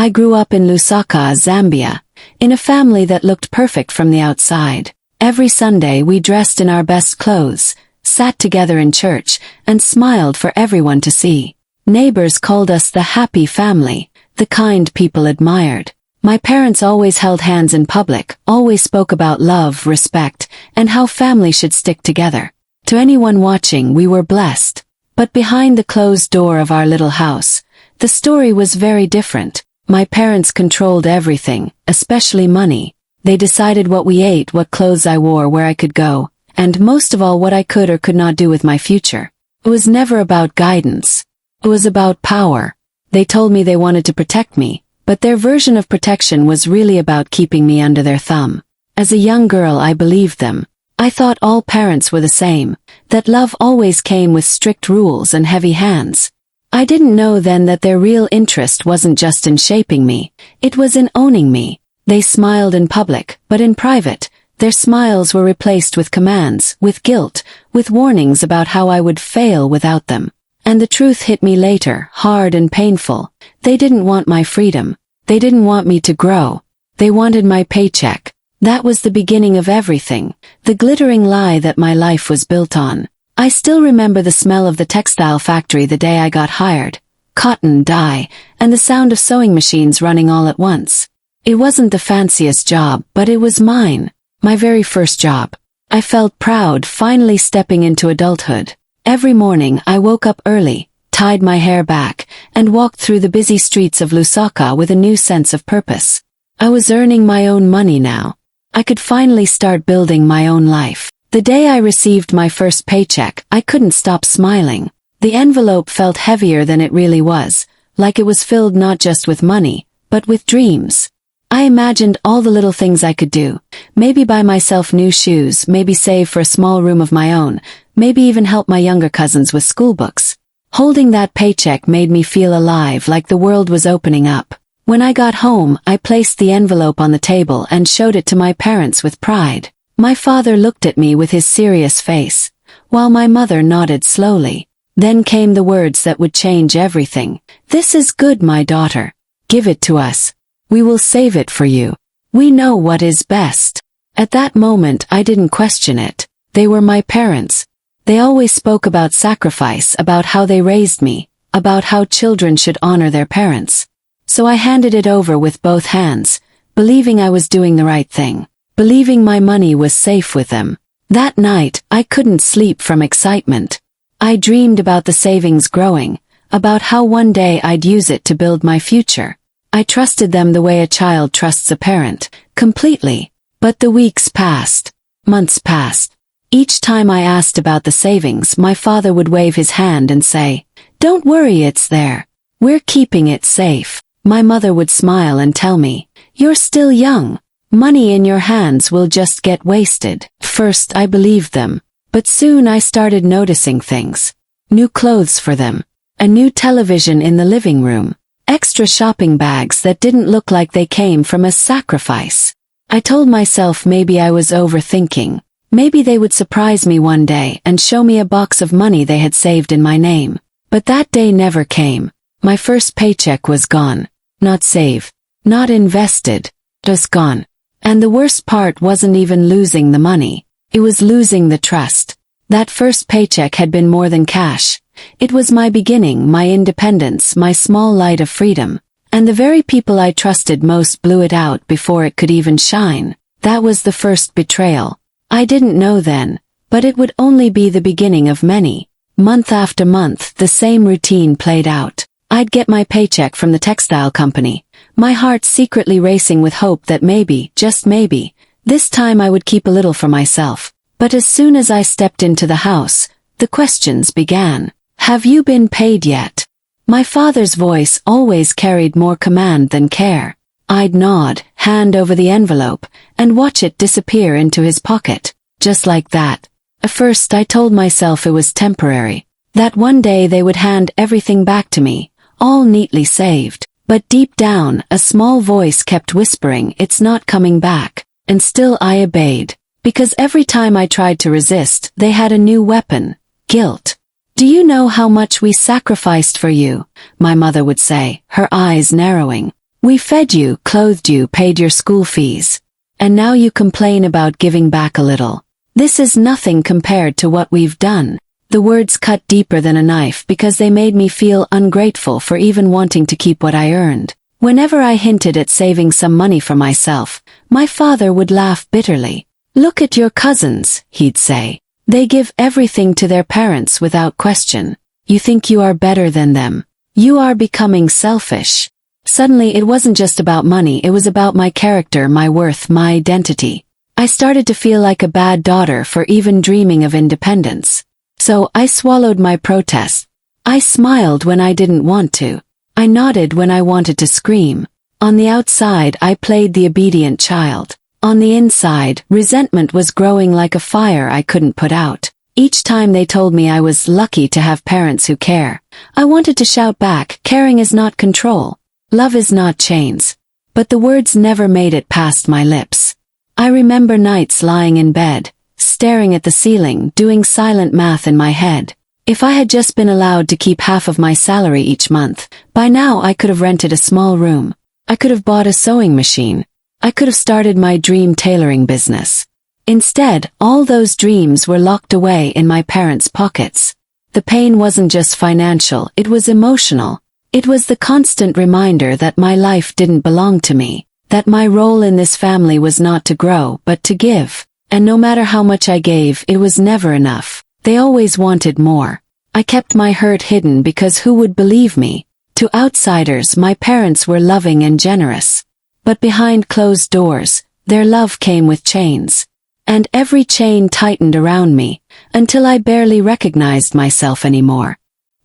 I grew up in Lusaka, Zambia, in a family that looked perfect from the outside. Every Sunday we dressed in our best clothes, sat together in church, and smiled for everyone to see. Neighbors called us the happy family, the kind people admired. My parents always held hands in public, always spoke about love, respect, and how family should stick together. To anyone watching, we were blessed. But behind the closed door of our little house, the story was very different. My parents controlled everything, especially money. They decided what we ate, what clothes I wore, where I could go, and most of all what I could or could not do with my future. It was never about guidance. It was about power. They told me they wanted to protect me, but their version of protection was really about keeping me under their thumb. As a young girl, I believed them. I thought all parents were the same, that love always came with strict rules and heavy hands. I didn't know then that their real interest wasn't just in shaping me, it was in owning me. They smiled in public, but in private, their smiles were replaced with commands, with guilt, with warnings about how I would fail without them. And the truth hit me later, hard and painful. They didn't want my freedom. They didn't want me to grow. They wanted my paycheck. That was the beginning of everything, the glittering lie that my life was built on. I still remember the smell of the textile factory the day I got hired, cotton, dye, and the sound of sewing machines running all at once. It wasn't the fanciest job, but it was mine, my very first job. I felt proud finally stepping into adulthood. Every morning I woke up early, tied my hair back, and walked through the busy streets of Lusaka with a new sense of purpose. I was earning my own money now. I could finally start building my own life. The day I received my first paycheck, I couldn't stop smiling. The envelope felt heavier than it really was, like it was filled not just with money, but with dreams. I imagined all the little things I could do. Maybe buy myself new shoes, maybe save for a small room of my own, maybe even help my younger cousins with school books. Holding that paycheck made me feel alive, like the world was opening up. When I got home, I placed the envelope on the table and showed it to my parents with pride. My father looked at me with his serious face, while my mother nodded slowly. Then came the words that would change everything. "This is good, my daughter. Give it to us. We will save it for you. We know what is best." At that moment I didn't question it. They were my parents. They always spoke about sacrifice, about how they raised me, about how children should honor their parents. So I handed it over with both hands, believing I was doing the right thing, believing my money was safe with them. That night, I couldn't sleep from excitement. I dreamed about the savings growing, about how one day I'd use it to build my future. I trusted them the way a child trusts a parent, completely. But the weeks passed. Months passed. Each time I asked about the savings, my father would wave his hand and say, "Don't worry, it's there. We're keeping it safe." My mother would smile and tell me, "You're still young. Money in your hands will just get wasted." First I believed them, but soon I started noticing things. New clothes for them, a new television in the living room, extra shopping bags that didn't look like they came from a sacrifice. I told myself maybe I was overthinking. Maybe they would surprise me one day and show me a box of money they had saved in my name. But that day never came. My first paycheck was gone. Not saved, not invested, just gone. And the worst part wasn't even losing the money. It was losing the trust. That first paycheck had been more than cash. It was my beginning, my independence, my small light of freedom. And the very people I trusted most blew it out before it could even shine. That was the first betrayal. I didn't know then, but it would only be the beginning of many. Month after month, the same routine played out. I'd get my paycheck from the textile company, my heart secretly racing with hope that maybe, just maybe, this time I would keep a little for myself. But as soon as I stepped into the house, the questions began. "Have you been paid yet?" My father's voice always carried more command than care. I'd nod, hand over the envelope, and watch it disappear into his pocket, just like that. At first I told myself it was temporary, that one day they would hand everything back to me, all neatly saved. But deep down, a small voice kept whispering, "It's not coming back." And still I obeyed, because every time I tried to resist, they had a new weapon: guilt. "Do you know how much we sacrificed for you?" my mother would say, her eyes narrowing. We fed you, clothed you, paid your school fees. And now you complain about giving back a little. This is nothing compared to what we've done. The words cut deeper than a knife because they made me feel ungrateful for even wanting to keep what I earned. Whenever I hinted at saving some money for myself, my father would laugh bitterly. Look at your cousins, he'd say. They give everything to their parents without question. You think you are better than them. You are becoming selfish. Suddenly it wasn't just about money, it was about my character, my worth, my identity. I started to feel like a bad daughter for even dreaming of independence. So I swallowed my protest. I smiled when I didn't want to. I nodded when I wanted to scream. On the outside, I played the obedient child. On the inside, resentment was growing like a fire I couldn't put out. Each time they told me I was lucky to have parents who care, I wanted to shout back, caring is not control. Love is not chains. But the words never made it past my lips. I remember nights lying in bed, staring at the ceiling, doing silent math in my head. If I had just been allowed to keep half of my salary each month, by now I could have rented a small room. I could have bought a sewing machine. I could have started my dream tailoring business. Instead, all those dreams were locked away in my parents' pockets. The pain wasn't just financial, it was emotional. It was the constant reminder that my life didn't belong to me, that my role in this family was not to grow but to give. And no matter how much I gave, it was never enough. They always wanted more. I kept my hurt hidden because who would believe me? To outsiders, my parents were loving and generous. But behind closed doors, their love came with chains. And every chain tightened around me, until I barely recognized myself anymore.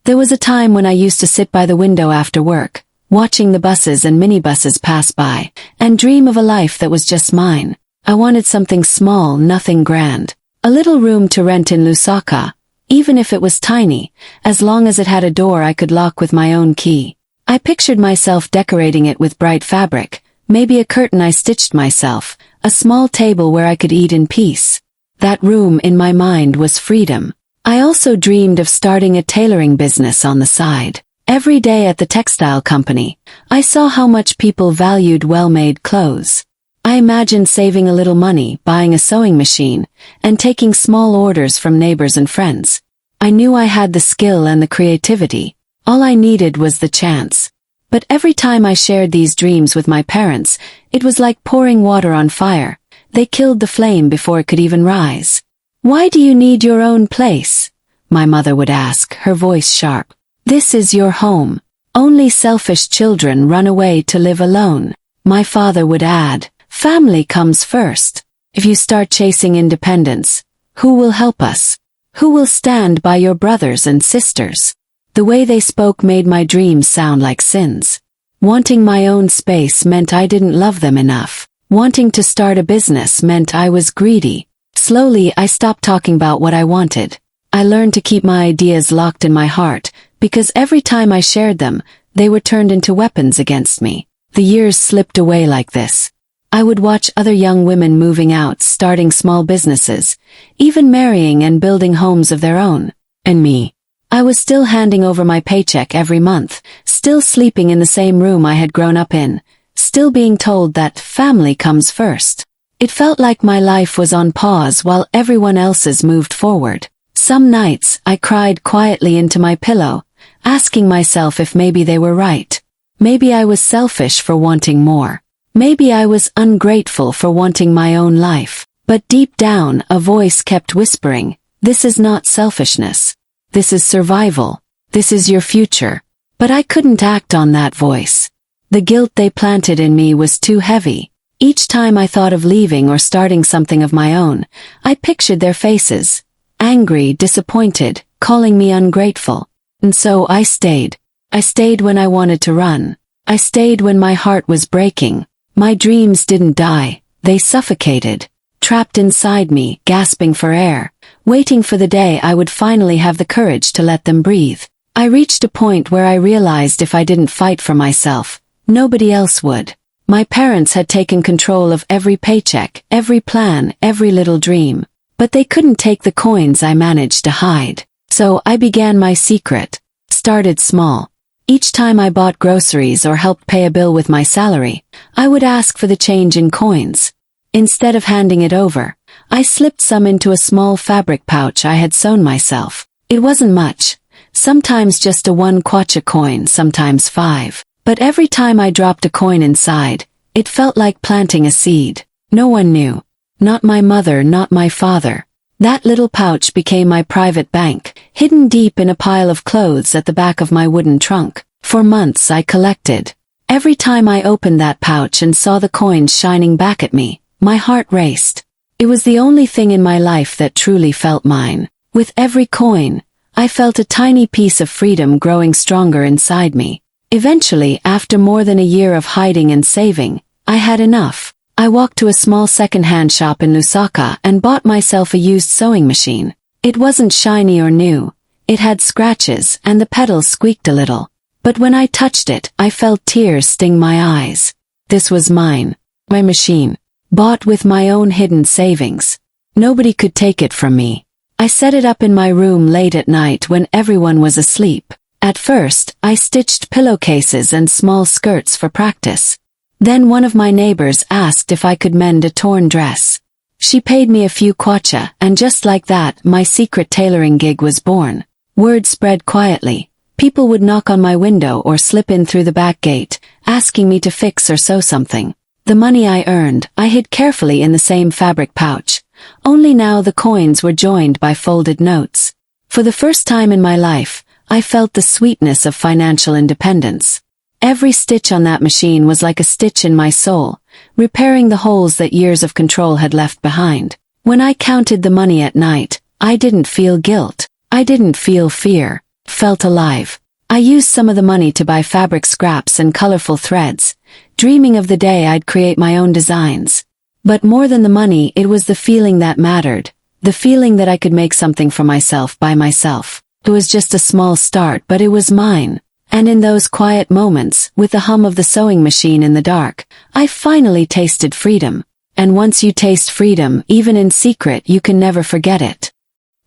There was a time when I used to sit by the window after work, watching the buses and minibuses pass by, and dream of a life that was just mine. I wanted something small, nothing grand. A little room to rent in Lusaka, even if it was tiny, as long as it had a door I could lock with my own key. I pictured myself decorating it with bright fabric, maybe a curtain I stitched myself, a small table where I could eat in peace. That room in my mind was freedom. I also dreamed of starting a tailoring business on the side. Every day at the textile company, I saw how much people valued well-made clothes. I imagined saving a little money, buying a sewing machine, and taking small orders from neighbors and friends. I knew I had the skill and the creativity. All I needed was the chance. But every time I shared these dreams with my parents, it was like pouring water on fire. They killed the flame before it could even rise. Why do you need your own place? My mother would ask, her voice sharp. This is your home. Only selfish children run away to live alone. My father would add, family comes first. If you start chasing independence, who will help us? Who will stand by your brothers and sisters? The way they spoke made my dreams sound like sins. Wanting my own space meant I didn't love them enough. Wanting to start a business meant I was greedy. Slowly, I stopped talking about what I wanted. I learned to keep my ideas locked in my heart, because every time I shared them, they were turned into weapons against me. The years slipped away like this. I would watch other young women moving out, starting small businesses, even marrying and building homes of their own. And me. I was still handing over my paycheck every month, still sleeping in the same room I had grown up in, still being told that family comes first. It felt like my life was on pause while everyone else's moved forward. Some nights, I cried quietly into my pillow, asking myself if maybe they were right. Maybe I was selfish for wanting more. Maybe I was ungrateful for wanting my own life. But deep down, a voice kept whispering, this is not selfishness. This is survival. This is your future. But I couldn't act on that voice. The guilt they planted in me was too heavy. Each time I thought of leaving or starting something of my own, I pictured their faces, angry, disappointed, calling me ungrateful. And so I stayed. I stayed when I wanted to run. I stayed when my heart was breaking. My dreams didn't die, they suffocated. Trapped inside me, gasping for air, waiting for the day I would finally have the courage to let them breathe. I reached a point where I realized if I didn't fight for myself, nobody else would. My parents had taken control of every paycheck, every plan, every little dream. But they couldn't take the coins I managed to hide. So I began my secret. Started small. Each time I bought groceries or helped pay a bill with my salary, I would ask for the change in coins. Instead of handing it over, I slipped some into a small fabric pouch I had sewn myself. It wasn't much, sometimes just a 1 kwacha coin, sometimes 5. But every time I dropped a coin inside, it felt like planting a seed. No one knew. Not my mother, not my father. That little pouch became my private bank, hidden deep in a pile of clothes at the back of my wooden trunk. For months I collected. Every time I opened that pouch and saw the coins shining back at me, my heart raced. It was the only thing in my life that truly felt mine. With every coin, I felt a tiny piece of freedom growing stronger inside me. Eventually, after more than a year of hiding and saving, I had enough. I walked to a small second-hand shop in Lusaka and bought myself a used sewing machine. It wasn't shiny or new. It had scratches and the pedals squeaked a little. But when I touched it, I felt tears sting my eyes. This was mine. My machine. Bought with my own hidden savings. Nobody could take it from me. I set it up in my room late at night when everyone was asleep. At first, I stitched pillowcases and small skirts for practice. Then one of my neighbors asked if I could mend a torn dress. She paid me a few kwacha, and just like that, my secret tailoring gig was born. Word spread quietly. People would knock on my window or slip in through the back gate, asking me to fix or sew something. The money I earned, I hid carefully in the same fabric pouch. Only now the coins were joined by folded notes. For the first time in my life, I felt the sweetness of financial independence. Every stitch on that machine was like a stitch in my soul, repairing the holes that years of control had left behind. When I counted the money at night, I didn't feel guilt. I didn't feel fear. Felt alive. I used some of the money to buy fabric scraps and colorful threads, dreaming of the day I'd create my own designs. But more than the money, it was the feeling that mattered, the feeling that I could make something for myself by myself. It was just a small start, but it was mine. And in those quiet moments, with the hum of the sewing machine in the dark, I finally tasted freedom. And once you taste freedom, even in secret, you can never forget it.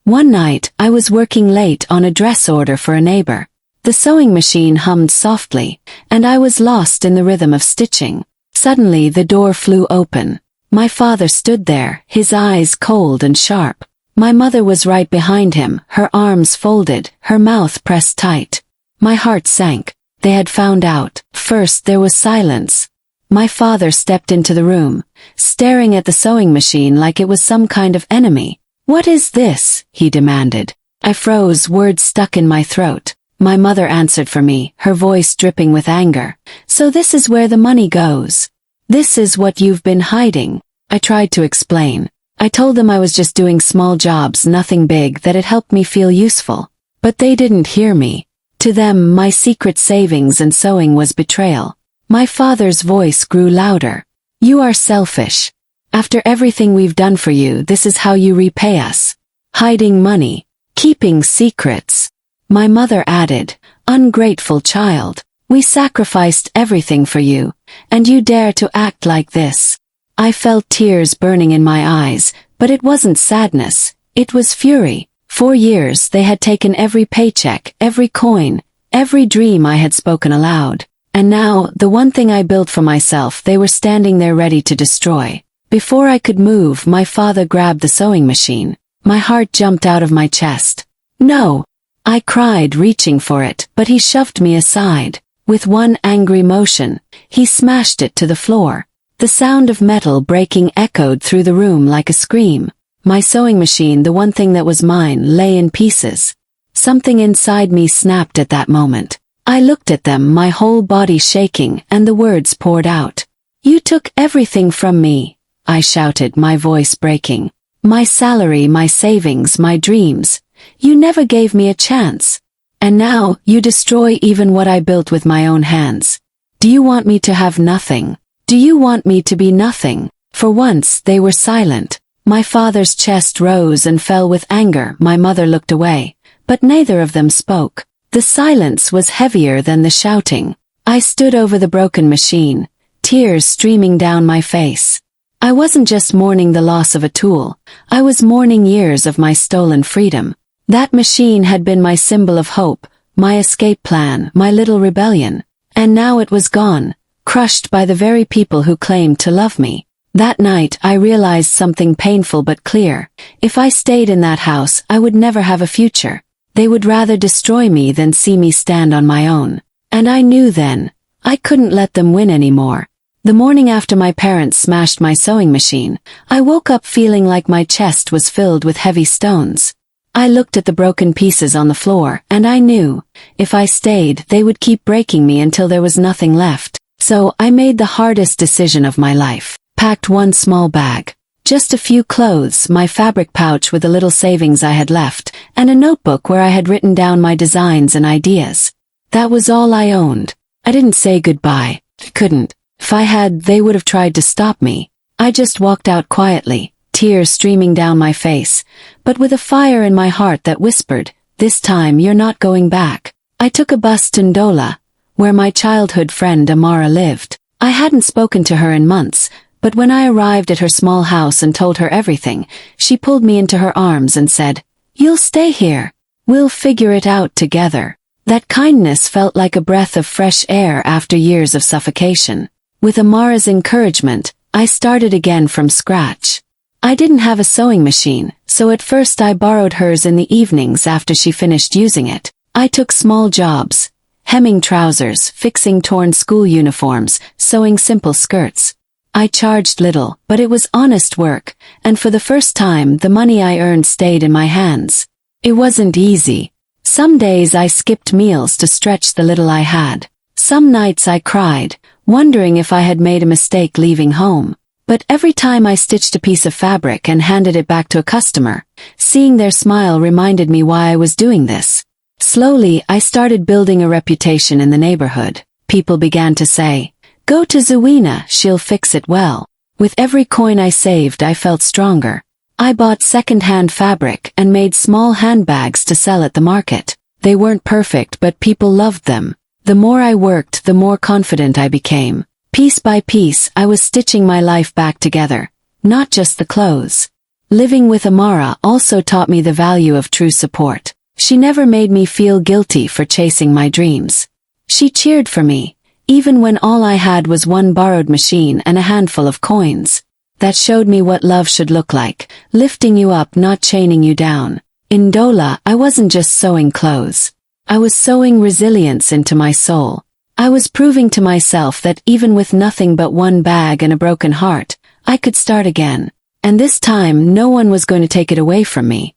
One night, I was working late on a dress order for a neighbor. The sewing machine hummed softly, and I was lost in the rhythm of stitching. Suddenly, the door flew open. My father stood there, his eyes cold and sharp. My mother was right behind him, her arms folded, her mouth pressed tight. My heart sank. They had found out. First there was silence. My father stepped into the room, staring at the sewing machine like it was some kind of enemy. "What is this?" he demanded. I froze, words stuck in my throat. My mother answered for me, her voice dripping with anger. "So this is where the money goes. This is what you've been hiding." I tried to explain. I told them I was just doing small jobs, nothing big, that it helped me feel useful. But they didn't hear me. To them, my secret savings and sewing was betrayal. My father's voice grew louder. "You are selfish. After everything we've done for you, this is how you repay us. Hiding money. Keeping secrets." My mother added, "Ungrateful child. We sacrificed everything for you, and you dare to act like this." I felt tears burning in my eyes, but it wasn't sadness, it was fury. For years they had taken every paycheck, every coin, every dream I had spoken aloud. And now, the one thing I built for myself, they were standing there ready to destroy. Before I could move, my father grabbed the sewing machine. My heart jumped out of my chest. "No!" I cried, reaching for it, but he shoved me aside. With one angry motion, he smashed it to the floor. The sound of metal breaking echoed through the room like a scream. My sewing machine, the one thing that was mine, lay in pieces. Something inside me snapped at that moment. I looked at them, my whole body shaking, and the words poured out. "You took everything from me," I shouted, my voice breaking. "My salary, my savings, my dreams. You never gave me a chance. And now, you destroy even what I built with my own hands. Do you want me to have nothing? Do you want me to be nothing?" For once, they were silent. My father's chest rose and fell with anger. My mother looked away, but neither of them spoke. The silence was heavier than the shouting. I stood over the broken machine, tears streaming down my face. I wasn't just mourning the loss of a tool, I was mourning years of my stolen freedom. That machine had been my symbol of hope, my escape plan, my little rebellion. And now it was gone, crushed by the very people who claimed to love me. That night I realized something painful but clear. If I stayed in that house, I would never have a future. They would rather destroy me than see me stand on my own. And I knew then, I couldn't let them win anymore. The morning after my parents smashed my sewing machine, I woke up feeling like my chest was filled with heavy stones. I looked at the broken pieces on the floor, and I knew, if I stayed, they would keep breaking me until there was nothing left. So I made the hardest decision of my life. Packed one small bag. Just a few clothes, my fabric pouch with the little savings I had left, and a notebook where I had written down my designs and ideas. That was all I owned. I didn't say goodbye. I couldn't. If I had, they would have tried to stop me. I just walked out quietly, tears streaming down my face, but with a fire in my heart that whispered, "This time you're not going back." I took a bus to Ndola, where my childhood friend Amara lived. I hadn't spoken to her in months, but when I arrived at her small house and told her everything, she pulled me into her arms and said, "You'll stay here. We'll figure it out together." That kindness felt like a breath of fresh air after years of suffocation. With Amara's encouragement, I started again from scratch. I didn't have a sewing machine, so at first I borrowed hers in the evenings after she finished using it. I took small jobs, hemming trousers, fixing torn school uniforms, sewing simple skirts. I charged little, but it was honest work, and for the first time the money I earned stayed in my hands. It wasn't easy. Some days I skipped meals to stretch the little I had. Some nights I cried, wondering if I had made a mistake leaving home. But every time I stitched a piece of fabric and handed it back to a customer, seeing their smile reminded me why I was doing this. Slowly, I started building a reputation in the neighborhood. People began to say, "Go to Zuena, she'll fix it well." With every coin I saved, I felt stronger. I bought second-hand fabric and made small handbags to sell at the market. They weren't perfect, but people loved them. The more I worked, the more confident I became. Piece by piece, I was stitching my life back together, not just the clothes. Living with Amara also taught me the value of true support. She never made me feel guilty for chasing my dreams. She cheered for me, even when all I had was one borrowed machine and a handful of coins. That showed me what love should look like, lifting you up, not chaining you down. In Ndola, I wasn't just sewing clothes. I was sewing resilience into my soul. I was proving to myself that even with nothing but one bag and a broken heart, I could start again. And this time, no one was going to take it away from me.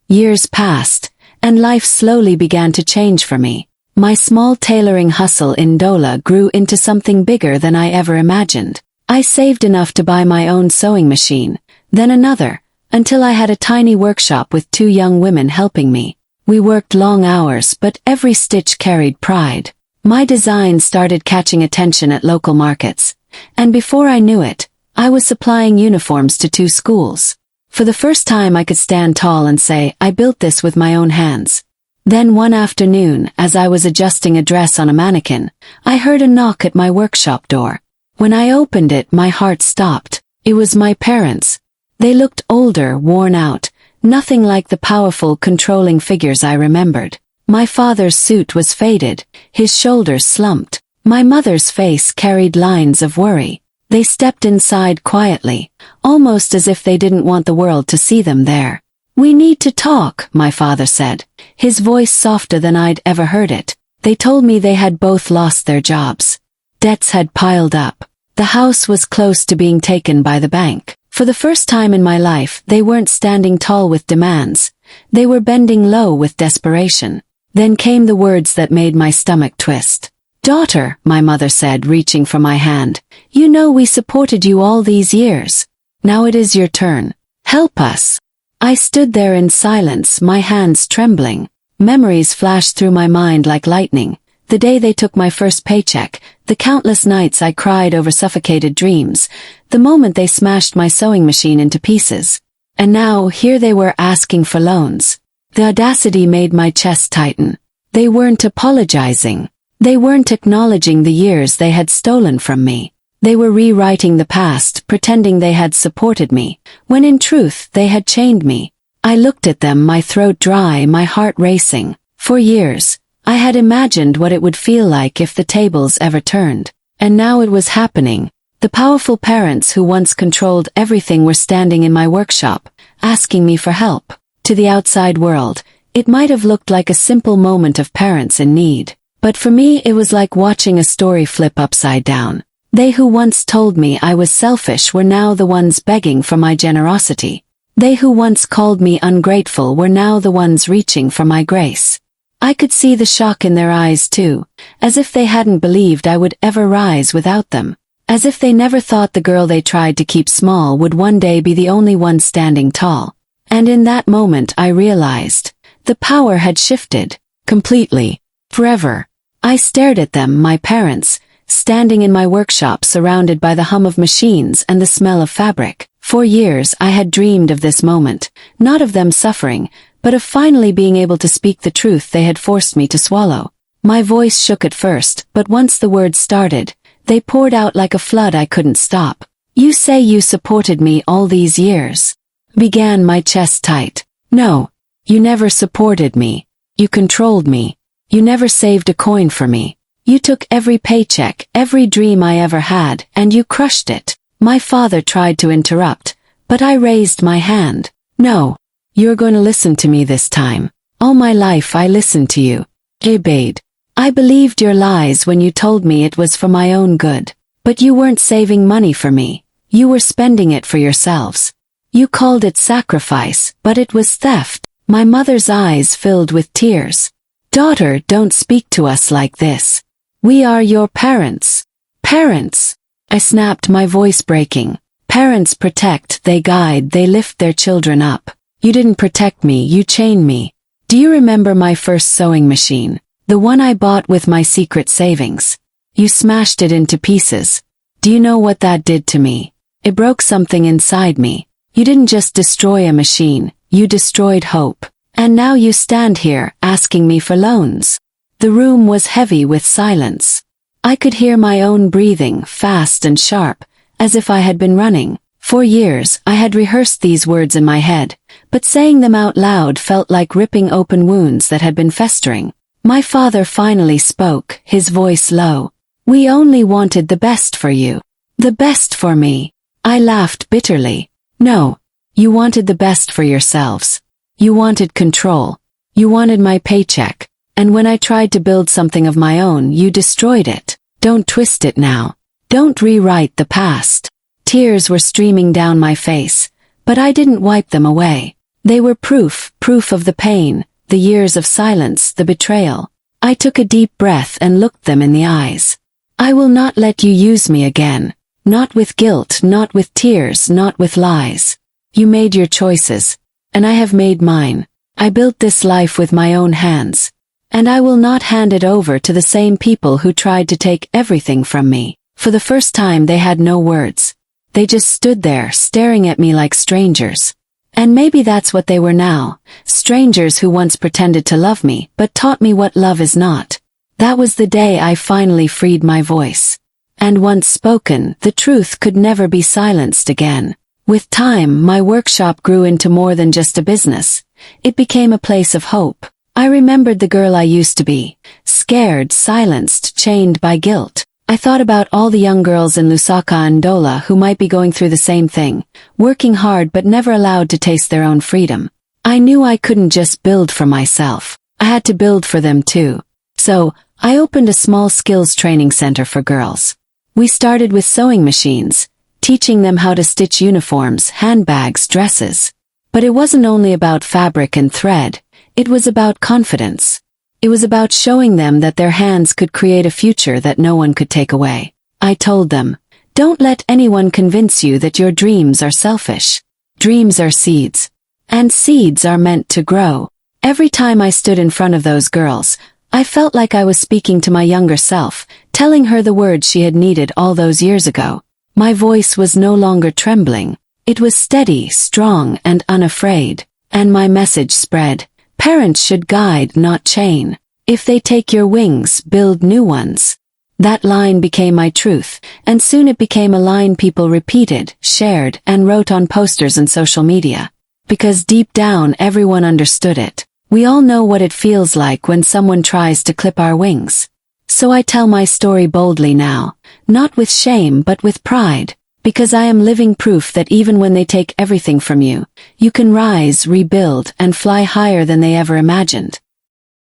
Years passed, and life slowly began to change for me. My small tailoring hustle in Ndola grew into something bigger than I ever imagined. I saved enough to buy my own sewing machine, then another, until I had a tiny workshop with 2 young women helping me. We worked long hours, but every stitch carried pride. My designs started catching attention at local markets, and before I knew it, I was supplying uniforms to 2 schools. For the first time I could stand tall and say, I built this with my own hands. Then one afternoon, as I was adjusting a dress on a mannequin, I heard a knock at my workshop door. When I opened it, my heart stopped. It was my parents. They looked older, worn out, nothing like the powerful, controlling figures I remembered. My father's suit was faded, his shoulders slumped. My mother's face carried lines of worry. They stepped inside quietly, almost as if they didn't want the world to see them there. "We need to talk," my father said, his voice softer than I'd ever heard it. They told me they had both lost their jobs. Debts had piled up. The house was close to being taken by the bank. For the first time in my life, they weren't standing tall with demands. They were bending low with desperation. Then came the words that made my stomach twist. "Daughter," my mother said, reaching for my hand, "you know we supported you all these years. Now it is your turn. Help us." I stood there in silence, my hands trembling. Memories flashed through my mind like lightning. The day they took my first paycheck, the countless nights I cried over suffocated dreams, the moment they smashed my sewing machine into pieces. And now, here they were asking for loans. The audacity made my chest tighten. They weren't apologizing. They weren't acknowledging the years they had stolen from me. They were rewriting the past, pretending they had supported me, when in truth they had chained me. I looked at them, my throat dry, my heart racing. For years, I had imagined what it would feel like if the tables ever turned. And now it was happening. The powerful parents who once controlled everything were standing in my workshop, asking me for help. To the outside world, it might have looked like a simple moment of parents in need. But for me it was like watching a story flip upside down. They who once told me I was selfish were now the ones begging for my generosity. They who once called me ungrateful were now the ones reaching for my grace. I could see the shock in their eyes too, as if they hadn't believed I would ever rise without them. As if they never thought the girl they tried to keep small would one day be the only one standing tall. And in that moment I realized, the power had shifted, completely, forever. I stared at them, my parents, standing in my workshop surrounded by the hum of machines and the smell of fabric. For years I had dreamed of this moment, not of them suffering, but of finally being able to speak the truth they had forced me to swallow. My voice shook at first, but once the words started, they poured out like a flood I couldn't stop. You say you supported me all these years. Began my chest tight. No, you never supported me. You controlled me. You never saved a coin for me. You took every paycheck, every dream I ever had, and you crushed it. My father tried to interrupt, but I raised my hand. No, you're going to listen to me this time. All my life I listened to you. Obeyed. I believed your lies when you told me it was for my own good. But you weren't saving money for me. You were spending it for yourselves. You called it sacrifice, but it was theft. My mother's eyes filled with tears. Daughter, don't speak to us like this. We are your parents. Parents! I snapped, my voice breaking. Parents protect, they guide, they lift their children up. You didn't protect me, you chained me. Do you remember my first sewing machine? The one I bought with my secret savings. You smashed it into pieces. Do you know what that did to me? It broke something inside me. You didn't just destroy a machine, you destroyed hope. And now you stand here, asking me for loans. The room was heavy with silence. I could hear my own breathing, fast and sharp, as if I had been running. For years, I had rehearsed these words in my head, but saying them out loud felt like ripping open wounds that had been festering. My father finally spoke, his voice low. We only wanted the best for you. The best for me. I laughed bitterly. No, you wanted the best for yourselves. You wanted control. You wanted my paycheck. And when I tried to build something of my own, you destroyed it. Don't twist it now. Don't rewrite the past. Tears were streaming down my face, but I didn't wipe them away. They were proof of the pain, the years of silence, the betrayal. I took a deep breath and looked them in the eyes. I will not let you use me again. Not with guilt, not with tears, not with lies. You made your choices, and I have made mine. I built this life with my own hands, and I will not hand it over to the same people who tried to take everything from me. For the first time they had no words. They just stood there, staring at me like strangers. And maybe that's what they were now, strangers who once pretended to love me, but taught me what love is not. That was the day I finally freed my voice. And once spoken, the truth could never be silenced again. With time, my workshop grew into more than just a business. It became a place of hope. I remembered the girl I used to be, scared, silenced, chained by guilt. I thought about all the young girls in Lusaka and Dola who might be going through the same thing, working hard but never allowed to taste their own freedom. I knew I couldn't just build for myself. I had to build for them too. So, I opened a small skills training center for girls. We started with sewing machines, teaching them how to stitch uniforms, handbags, dresses. But it wasn't only about fabric and thread, it was about confidence. It was about showing them that their hands could create a future that no one could take away. I told them, don't let anyone convince you that your dreams are selfish. Dreams are seeds. And seeds are meant to grow. Every time I stood in front of those girls, I felt like I was speaking to my younger self, telling her the words she had needed all those years ago. My voice was no longer trembling. It was steady, strong, and unafraid. And my message spread. Parents should guide, not chain. If they take your wings, build new ones. That line became my truth, and soon it became a line people repeated, shared, and wrote on posters and social media. Because deep down everyone understood it. We all know what it feels like when someone tries to clip our wings. So I tell my story boldly now, not with shame but with pride, because I am living proof that even when they take everything from you, you can rise, rebuild, and fly higher than they ever imagined.